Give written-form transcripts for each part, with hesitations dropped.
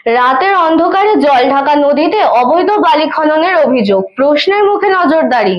রাতের অন্ধকারে জলঢাকা নদীতে অবৈধ বালি খননের অভিযোগ, প্রশ্নের মুখে নজরদারি।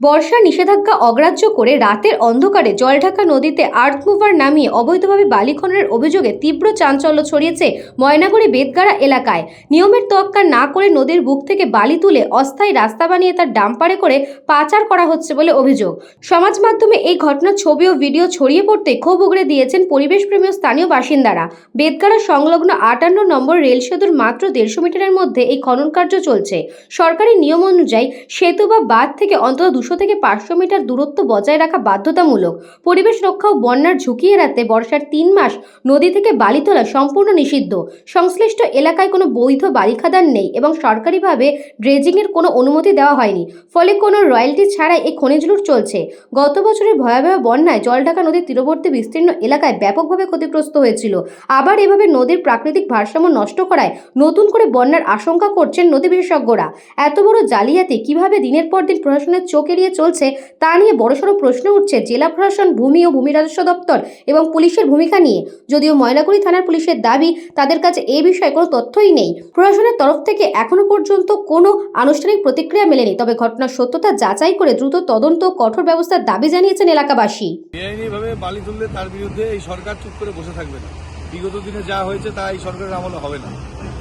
বর্ষার নিষেধাজ্ঞা অগ্রাহ্য করে রাতের অন্ধকারে জলঢাকা নদীতে আর্থ মুভার নামিয়ে অবৈধভাবে বালি খননের অভিযোগে তীব্র চাঞ্চল্য ছড়িয়েছে ময়নাগুড়ি বেতগাড়া এলাকায়। নিয়মের তোয়াক্কা না করে নদীর বুক থেকে বালি তুলে অস্থায়ী রাস্তা বানিয়ে তার ডাম্পারে করে পাচার করা হচ্ছে বলে অভিযোগ। সমাজ মাধ্যমে এই ঘটনার ছবি ও ভিডিও ছড়িয়ে পড়তে ক্ষোভ উগড়ে দিয়েছেন পরিবেশপ্রেমী ও স্থানীয় বাসিন্দারা। বেতগাড়া সংলগ্ন 58 নম্বর রেল সেতুর মাত্র 150 মিটারের মধ্যে এই খনন কার্য চলছে। সরকারি নিয়ম অনুযায়ী সেতু বা বাঁধ থেকে অন্তত 200 থেকে 500 মিটার দূরত্ব বজায় রাখা বাধ্যতামূলক। পরিবেশ রক্ষা ও বন্যার ঝুঁকি এড়াতে বর্ষার 3 মাস নদী থেকে বালি তোলা সম্পূর্ণ নিষিদ্ধ। সংশ্লিষ্ট এলাকায় কোনো বৈধ বালি খাদান নেই এবং সরকারিভাবে ড্রেজিং এর কোনো অনুমতি দেওয়া হয়নি, ফলে কোনো রয়্যালটি ছাড়াই এই খনিজ লুট চলছে। গত বছরের ভয়াবহ বন্যায় জলঢাকা নদীর তীরবর্তী বিস্তীর্ণ এলাকায় ব্যাপকভাবে ক্ষতিগ্রস্ত হয়েছিল। আবার এভাবে নদীর প্রাকৃতিক ভারসাম্য নষ্ট করায় নতুন করে বন্যার আশঙ্কা করছেন নদী বিশেষজ্ঞরা। এত বড় জালিয়াতি কিভাবে দিনের পর দিন প্রশাসনের চোখ এড়িয়ে চলছে তা নিয়ে বড়সড় প্রশ্ন উঠছে জেলা প্রশাসন, ভূমি ও ভূমি রাজস্ব দপ্তর এবং পুলিশের ভূমিকা নিয়ে। যদিও ময়নাগুড়ি থানার পুলিশের দাবি তাদের কাছে এই বিষয়ে কোনো তথ্যই নেই। প্রশাসনের তরফ থেকে এখনো পর্যন্ত কোনো আনুষ্ঠানিক প্রতিক্রিয়া মেলেনি, তবে ঘটনার সত্যতা যাচাই করে দ্রুত তদন্ত ও কঠোর ব্যবস্থার দাবি জানিয়েছেন এলাকাবাসী। বেআইনিভাবে বালি তুললে তার বিরুদ্ধে এই সরকার চুপ করে বসে থাকবে না। বিগত দিনে যা হয়েছে তা এই সরকারের আমলে হবে না।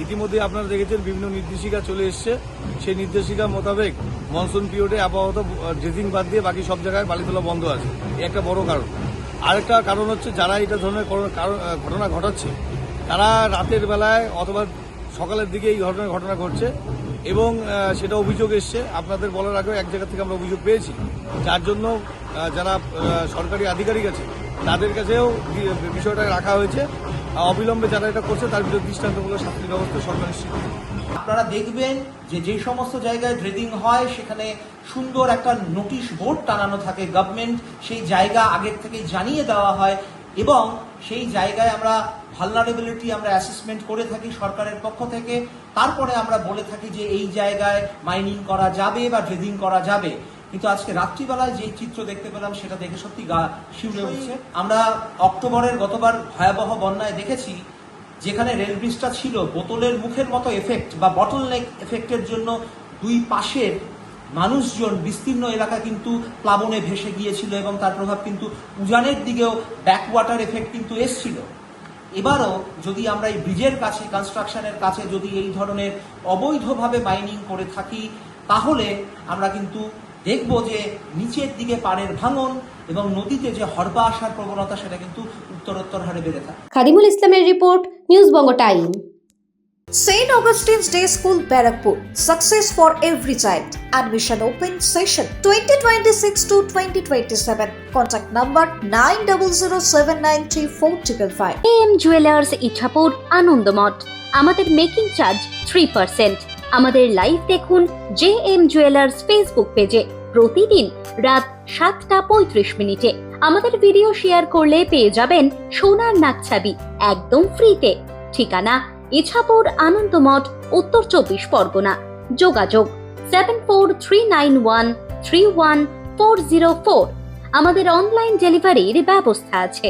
ইতিমধ্যে আপনারা দেখেছেন বিভিন্ন নির্দেশিকা চলে এসছে। সেই নির্দেশিকা মোতাবেক মনসুন পিরিয়ডে আপাতত ড্রেজিং বাদ দিয়ে বাকি সব জায়গায় বালি তোলা বন্ধ আছে। এই একটা বড় কারণ। আরেকটা কারণ হচ্ছে যারা এটা ধরনের ঘটনা ঘটাচ্ছে তারা রাতের বেলায় অথবা সকালের দিকে এই ধরনের ঘটনা ঘটছে এবং সেটা অভিযোগ এসছে। আপনাদের বলার আগেও এক জায়গা থেকে আমরা অভিযোগ পেয়েছি, যার জন্য যারা সরকারি আধিকারিক আছে তাদের কাছেও বিষয়টা রাখা হয়েছে। অবিলম্বে যারা এটা করছে তার বিরুদ্ধে দৃষ্টান্তমূলক শাস্তির ব্যবস্থা সরকার নিশ্চিত। আপনারা দেখবেন যে সমস্ত জায়গায় ড্রেজিং হয় সেখানে সুন্দর একটা নোটিশ বোর্ড টানানো থাকে। গভর্নমেন্ট সেই জায়গা আগের থেকে জানিয়ে দেওয়া হয় এবং সেই জায়গায় আমরা ভালনারেবিলিটি আমরা অ্যাসেসমেন্ট করে থাকি সরকারের পক্ষ থেকে। তারপরে আমরা বলে থাকি যে এই জায়গায় মাইনিং করা যাবে বা ড্রেজিং করা যাবে। কিন্তু আজকে রাত্রিবেলায় যে চিত্র দেখতে পেলাম সেটা দেখে সত্যি গা শিউরে উঠছে। আমরা অক্টোবরের গতবার ভয়াবহ বন্যায় দেখেছি যেখানে রেল ব্রিজটা ছিল বোতলের মুখের মতো এফেক্ট বা বটল নেক এফেক্টের জন্য দুই পাশের মানুষজন বিস্তীর্ণ এলাকা কিন্তু প্লাবনে ভেসে গিয়েছিল এবং তার প্রভাব কিন্তু উজানের দিকেও ব্যাকওয়াটার এফেক্ট কিন্তু এসছিল। এবারও যদি আমরা এই ব্রিজের কাছে, কনস্ট্রাকশনের কাছে যদি এই ধরনের অবৈধভাবে মাইনিং করে থাকি তাহলে আমরা কিন্তু দেখব যে নিচের দিকে পাড়ের ভাঙন এবং নদীতে যে হরবা আসার প্রবণতা সেটা কিন্তু উত্তরোত্তর হারে বেড়ে থাকে। খাদিমুল ইসলামের report, news Banga time. St. Augustine's Day School, Barakpur. Success for every child. Admission open session 2026 to 2027. Contact number 9007934555. AM Jewelers Ichapur Anandamath. আমাদের মেকিং চার্জ 3%। আমাদের লাইভ দেখুন JM Jewelers ফেসবুক পেজে প্রতিদিন রাত 7:35 আমাদের ভিডিও শেয়ার করলে পেয়ে যাবেন সোনার নাকছাবি একদম ফ্রিতে। ঠিকানা ইছাপুর আনন্দমঠ, উত্তর 24 পরগনা। যোগাযোগ 7439131404। আমাদের অনলাইন ডেলিভারির ব্যবস্থা আছে।